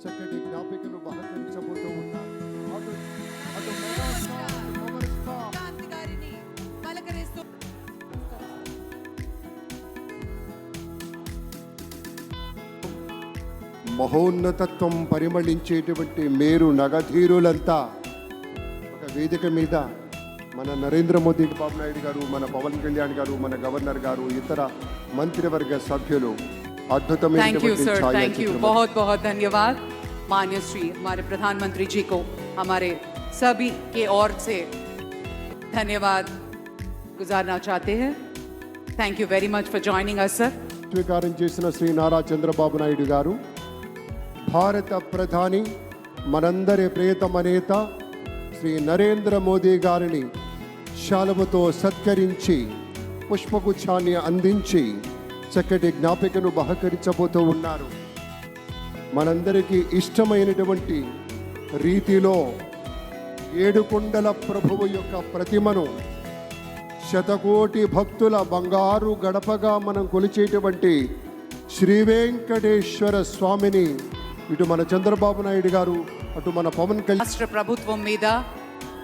చక్కటి జ్ఞాపికను బహుకరించబోతూ ఉన్నారు. అటు అటు మెగాస్టార్, పవర్ స్టార్ కాంత్ గారిని పలకరిస్తూ మహోన్నతత్వం పరిమళించేటువంటి మేరు నగధీరులంతా ఒక వేదిక మీద మన నరేంద్ర మోదీ బాబు నాయుడు గారు, మన పవన్ కళ్యాణ్ గారు, మన గవర్నర్ గారు, ఇతర మంత్రివర్గ సభ్యులు thank you sir, thank you, అద్భుతమైన बहुत बहुत धन्यवाद माननीय श्री हमारे प्रधानमंत्री जी को हमारे सभी के ओर से धन्यवाद गुजारना चाहते हैं. Thank you very much for joining us sir. స్వీకారం చేసిన శ్రీ నారా చంద్రబాబు నాయుడు గారు భారత ప్రధాని మనందరి ప్రియతమ నేత శ్రీ నరేంద్ర మోదీ గారిని శాలువతో సత్కరించి పుష్పగుచ్ఛాన్ని అందించి చక్కటి జ్ఞాపికను బహకరించబోతూ ఉన్నారు. మనందరికీ ఇష్టమైనటువంటి రీతిలో ఏడుకొండల ప్రభువు యొక్క ప్రతిమను శతకోటి భక్తుల బంగారు గడపగా మనం కొలిచేటువంటి శ్రీ వెంకటేశ్వర స్వామిని ఇటు మన చంద్రబాబు నాయుడు గారు, అటు మన పవన్ కళ్యాణ్ రాష్ట్ర ప్రభుత్వం మీద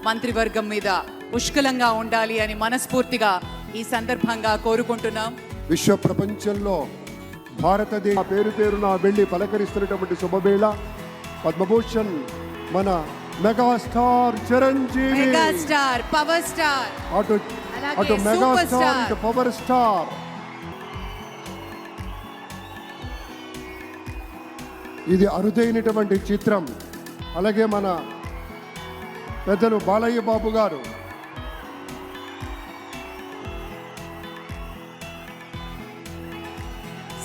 మంత్రివర్గం మీద పుష్కలంగా ఉండాలి అని మనస్ఫూర్తిగా ఈ సందర్భంగా కోరుకుంటున్నాం. విశ్వ ప్రపంచంలో భారతదేశ పేరు పేరున వెళ్ళి పలకరిస్తున్నటువంటి శుభవేళ పద్మభూషణ్ మన megastar Chiranjeevi, megastar power star, అటు అలాగే అటు సూపర్ మెగాస్టార్, స్టార్. ఇటు పవర్ స్టార్. ఇది అరుదైనటువంటి చిత్రం. అలాగే మన పెద్దలు బాలయ్య బాబు గారు,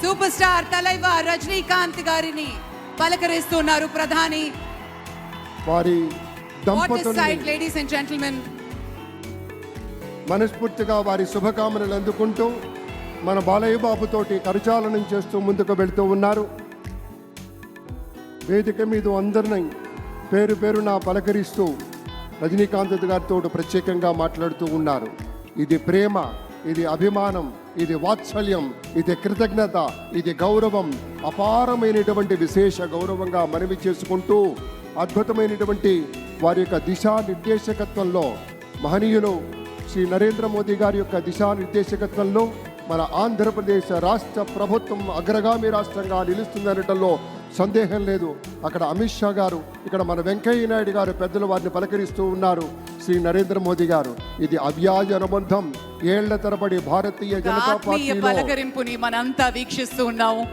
సూపర్ స్టార్ తలైవా రజనీకాంత్ గారిని పలకరిస్తున్నారు ప్రధాని. వారి వాట్ ఇస్ దంపతుల్ని సైట్ లేడీస్ అండ్ జెంటిల్మెన్. మనస్ఫూర్తిగా వారి శుభకామనలు అందుకుంటూ మన బాలయ్య బాబుతోటి కరచాలనం చేస్తూ ముందుకు వెళ్తూ ఉన్నారు. వేదిక మీద అందరినీ పేరు పేరున పలకరిస్తూ రజనీకాంత్ గారితో ప్రత్యేకంగా మాట్లాడుతూ ఉన్నారు. ఇది ప్రేమ, ఇది అభిమానం, ఇది వాత్సల్యం, ఇది కృతజ్ఞత, ఇది గౌరవం, అపారమైనటువంటి విశేష గౌరవంగా మనవి చేసుకుంటూ అద్భుతమైనటువంటి వారి యొక్క దిశానిర్దేశకత్వంలో మహనీయులు శ్రీ నరేంద్ర మోదీ గారి యొక్క దిశానిర్దేశకత్వంలో మన ఆంధ్రప్రదేశ్ రాష్ట్ర ప్రభుత్వం అగ్రగామి రాష్ట్రంగా నిలుస్తుందనటంలో సందేహం లేదు. అక్కడ అమిత్ షా గారు, ఇక్కడ మన వెంకయ్య నాయుడు గారు పెద్దలు వారిని పలకరిస్తూ ఉన్నారు. శ్రీ నరేంద్ర మోదీ గారు, ఇది అవ్యాజ అనుబంధం. ఏళ్ల తరబడి భారతీయ జనతా ఆత్మీయ పార్టీలో పలకరింపుని మనంతా వీక్షిస్తూ ఉన్నాము.